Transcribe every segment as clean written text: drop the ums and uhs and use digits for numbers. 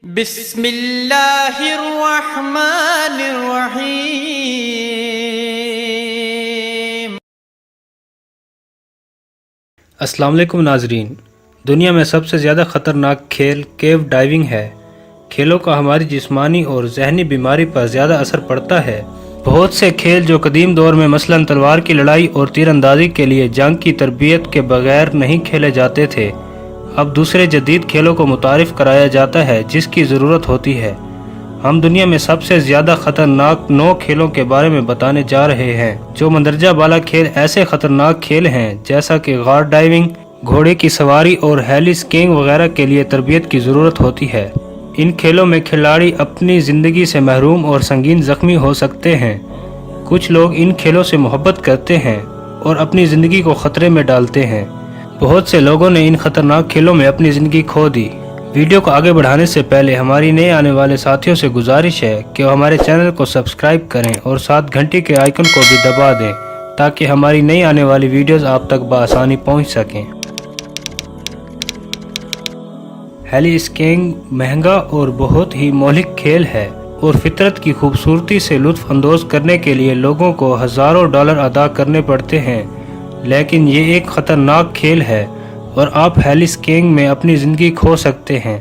بسم اللہ الرحمن الرحیم۔ السلام علیکم ناظرین، دنیا میں سب سے زیادہ خطرناک کھیل کیو ڈائیونگ ہے۔ کھیلوں کا ہماری جسمانی اور ذہنی بیماری پر زیادہ اثر پڑتا ہے۔ بہت سے کھیل جو قدیم دور میں مثلاً تلوار کی لڑائی اور تیر اندازی کے لیے جنگ کی تربیت کے بغیر نہیں کھیلے جاتے تھے، اب دوسرے جدید کھیلوں کو متعارف کرایا جاتا ہے جس کی ضرورت ہوتی ہے۔ ہم دنیا میں سب سے زیادہ خطرناک 9 کھیلوں کے بارے میں بتانے جا رہے ہیں۔ جو مندرجہ بالا کھیل ایسے خطرناک کھیل ہیں جیسا کہ غار ڈائیونگ، گھوڑے کی سواری اور ہیلی سکینگ وغیرہ کے لیے تربیت کی ضرورت ہوتی ہے۔ ان کھیلوں میں کھلاڑی اپنی زندگی سے محروم اور سنگین زخمی ہو سکتے ہیں۔ کچھ لوگ ان کھیلوں سے محبت کرتے ہیں اور اپنی زندگی کو خطرے میں ڈالتے ہیں۔ بہت سے لوگوں نے ان خطرناک کھیلوں میں اپنی زندگی کھو دی۔ ویڈیو کو آگے بڑھانے سے پہلے ہماری نئے آنے والے ساتھیوں سے گزارش ہے کہ وہ ہمارے چینل کو سبسکرائب کریں اور ساتھ گھنٹی کے آئیکن کو بھی دبا دیں تاکہ ہماری نئی آنے والی ویڈیوز آپ تک بآسانی پہنچ سکیں۔ ہیلی سکینگ مہنگا اور بہت ہی مہلک کھیل ہے اور فطرت کی خوبصورتی سے لطف اندوز کرنے کے لیے لوگوں کو ہزاروں ڈالر ادا کرنے پڑتے ہیں، لیکن یہ ایک خطرناک کھیل ہے اور آپ ہیلی سکینگ میں اپنی زندگی کھو سکتے ہیں۔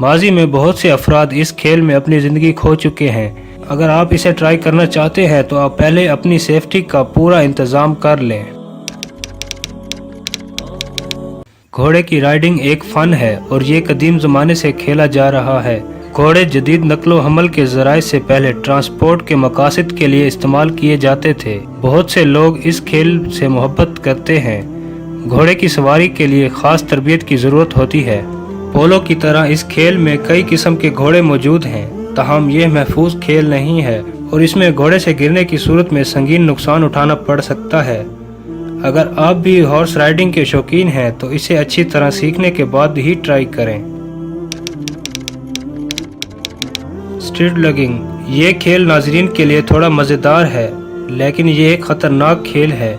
ماضی میں بہت سے افراد اس کھیل میں اپنی زندگی کھو چکے ہیں۔ اگر آپ اسے ٹرائی کرنا چاہتے ہیں تو آپ پہلے اپنی سیفٹی کا پورا انتظام کر لیں۔ گھوڑے کی رائڈنگ ایک فن ہے اور یہ قدیم زمانے سے کھیلا جا رہا ہے۔ گھوڑے جدید نقل و حمل کے ذرائع سے پہلے ٹرانسپورٹ کے مقاصد کے لیے استعمال کیے جاتے تھے۔ بہت سے لوگ اس کھیل سے محبت کرتے ہیں۔ گھوڑے کی سواری کے لیے خاص تربیت کی ضرورت ہوتی ہے۔ پولو کی طرح اس کھیل میں کئی قسم کے گھوڑے موجود ہیں، تاہم یہ محفوظ کھیل نہیں ہے اور اس میں گھوڑے سے گرنے کی صورت میں سنگین نقصان اٹھانا پڑ سکتا ہے۔ اگر آپ بھی ہارس رائڈنگ کے شوقین ہیں تو اسے اچھی طرح سیکھنے کے بعد ہی ٹرائی کریں۔ اسٹریٹ لگنگ یہ کھیل ناظرین کے لیے تھوڑا مزیدار ہے، لیکن یہ ایک خطرناک کھیل ہے۔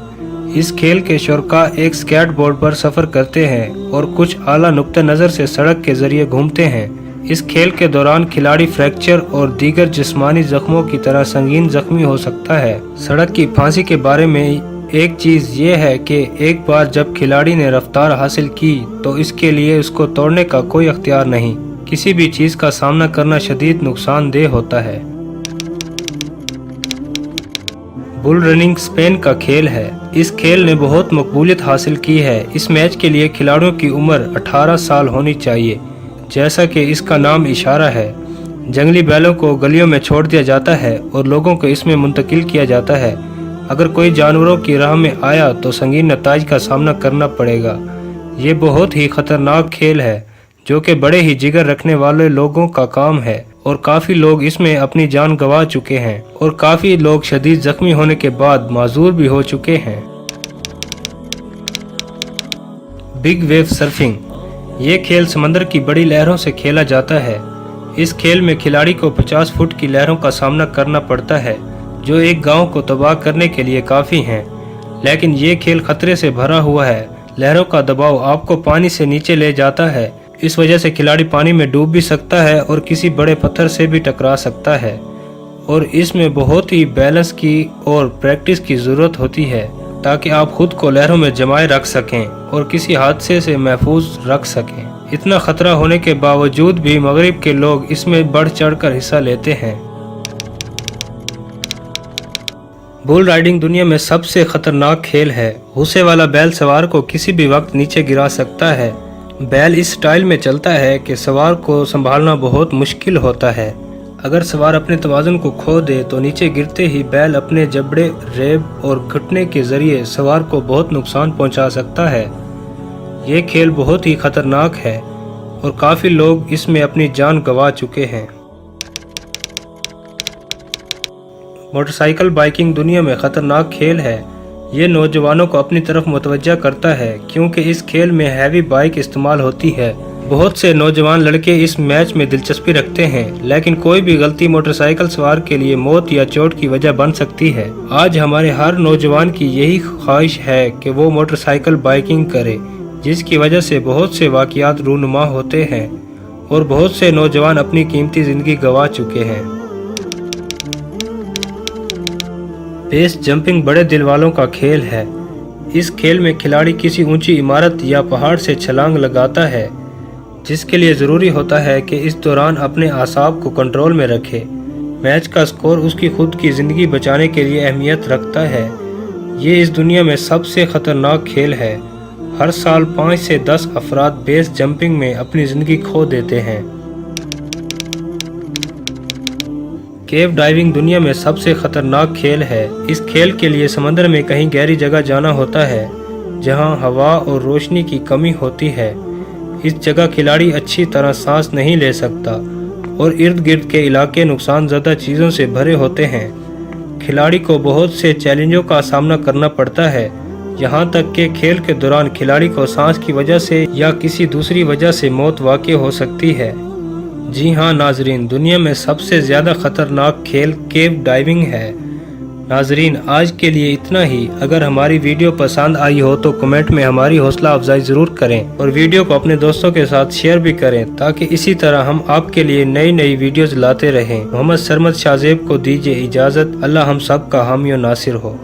اس کھیل کے شرکاء ایک سکیٹ بورڈ پر سفر کرتے ہیں اور کچھ اعلیٰ نقطہ نظر سے سڑک کے ذریعے گھومتے ہیں۔ اس کھیل کے دوران کھلاڑی فریکچر اور دیگر جسمانی زخموں کی طرح سنگین زخمی ہو سکتا ہے۔ سڑک کی پھانسی کے بارے میں ایک چیز یہ ہے کہ ایک بار جب کھلاڑی نے رفتار حاصل کی تو اس کے لیے اس کو توڑنے کا کوئی اختیار نہیں۔ کسی بھی چیز کا سامنا کرنا شدید نقصان دہ ہوتا ہے۔ بل رننگ اسپین کا کھیل ہے۔ اس کھیل نے بہت مقبولیت حاصل کی ہے۔ اس میچ کے لیے کھلاڑیوں کی عمر 18 سال ہونی چاہیے۔ جیسا کہ اس کا نام اشارہ ہے، جنگلی بیلوں کو گلیوں میں چھوڑ دیا جاتا ہے اور لوگوں کو اس میں منتقل کیا جاتا ہے۔ اگر کوئی جانوروں کی راہ میں آیا تو سنگین نتائج کا سامنا کرنا پڑے گا۔ یہ بہت ہی خطرناک کھیل ہے جو کہ بڑے ہی جگر رکھنے والے لوگوں کا کام ہے اور کافی لوگ اس میں اپنی جان گنوا چکے ہیں اور کافی لوگ شدید زخمی ہونے کے بعد معذور بھی ہو چکے ہیں۔ بگ ویو سرفنگ یہ کھیل سمندر کی بڑی لہروں سے کھیلا جاتا ہے۔ اس کھیل میں کھلاڑی کو 50 فٹ کی لہروں کا سامنا کرنا پڑتا ہے جو ایک گاؤں کو تباہ کرنے کے لیے کافی ہیں، لیکن یہ کھیل خطرے سے بھرا ہوا ہے۔ لہروں کا دباؤ آپ کو پانی سے نیچے لے جاتا ہے، اس وجہ سے کھلاڑی پانی میں ڈوب بھی سکتا ہے اور کسی بڑے پتھر سے بھی ٹکرا سکتا ہے، اور اس میں بہت ہی بیلنس کی اور پریکٹس کی ضرورت ہوتی ہے تاکہ آپ خود کو لہروں میں جمائے رکھ سکیں اور کسی حادثے سے محفوظ رکھ سکیں۔ اتنا خطرہ ہونے کے باوجود بھی مغرب کے لوگ اس میں بڑھ چڑھ کر حصہ لیتے ہیں۔ بل رائڈنگ دنیا میں سب سے خطرناک کھیل ہے۔ غصے والا بیل سوار کو کسی بھی وقت نیچے گرا سکتا ہے۔ بیل اس سٹائل میں چلتا ہے کہ سوار کو سنبھالنا بہت مشکل ہوتا ہے۔ اگر سوار اپنے توازن کو کھو دے تو نیچے گرتے ہی بیل اپنے جبڑے، ریب اور گھٹنے کے ذریعے سوار کو بہت نقصان پہنچا سکتا ہے۔ یہ کھیل بہت ہی خطرناک ہے اور کافی لوگ اس میں اپنی جان گنوا چکے ہیں۔ موٹر سائیکل بائیکنگ دنیا میں خطرناک کھیل ہے۔ یہ نوجوانوں کو اپنی طرف متوجہ کرتا ہے کیونکہ اس کھیل میں ہیوی بائک استعمال ہوتی ہے۔ بہت سے نوجوان لڑکے اس میچ میں دلچسپی رکھتے ہیں، لیکن کوئی بھی غلطی موٹر سائیکل سوار کے لیے موت یا چوٹ کی وجہ بن سکتی ہے۔ آج ہمارے ہر نوجوان کی یہی خواہش ہے کہ وہ موٹر سائیکل بائیکنگ کرے، جس کی وجہ سے بہت سے واقعات رونما ہوتے ہیں اور بہت سے نوجوان اپنی قیمتی زندگی گنوا چکے ہیں۔ بیس جمپنگ بڑے دل والوں کا کھیل ہے۔ اس کھیل میں کھلاڑی کسی اونچی عمارت یا پہاڑ سے چھلانگ لگاتا ہے، جس کے لیے ضروری ہوتا ہے کہ اس دوران اپنے اعصاب کو کنٹرول میں رکھے۔ میچ کا سکور اس کی خود کی زندگی بچانے کے لیے اہمیت رکھتا ہے۔ یہ اس دنیا میں سب سے خطرناک کھیل ہے۔ ہر سال 5 سے 10 افراد بیس جمپنگ میں اپنی زندگی کھو دیتے ہیں۔ کیو ڈائیونگ دنیا میں سب سے خطرناک کھیل ہے۔ اس کھیل کے لیے سمندر میں کہیں گہری جگہ جانا ہوتا ہے جہاں ہوا اور روشنی کی کمی ہوتی ہے۔ اس جگہ کھلاڑی اچھی طرح سانس نہیں لے سکتا اور ارد گرد کے علاقے نقصان زدہ چیزوں سے بھرے ہوتے ہیں۔ کھلاڑی کو بہت سے چیلنجوں کا سامنا کرنا پڑتا ہے، یہاں تک کہ کھیل کے دوران کھلاڑی کو سانس کی وجہ سے یا کسی دوسری وجہ سے موت واقع ہو سکتی ہے۔ جی ہاں ناظرین، دنیا میں سب سے زیادہ خطرناک کھیل کیو ڈائیونگ ہے۔ ناظرین، آج کے لیے اتنا ہی۔ اگر ہماری ویڈیو پسند آئی ہو تو کمنٹ میں ہماری حوصلہ افزائی ضرور کریں اور ویڈیو کو اپنے دوستوں کے ساتھ شیئر بھی کریں تاکہ اسی طرح ہم آپ کے لیے نئی ویڈیوز لاتے رہیں۔ محمد سرمد شاہ زیب کو دیجیے اجازت۔ اللہ ہم سب کا حامی و ناصر ہو۔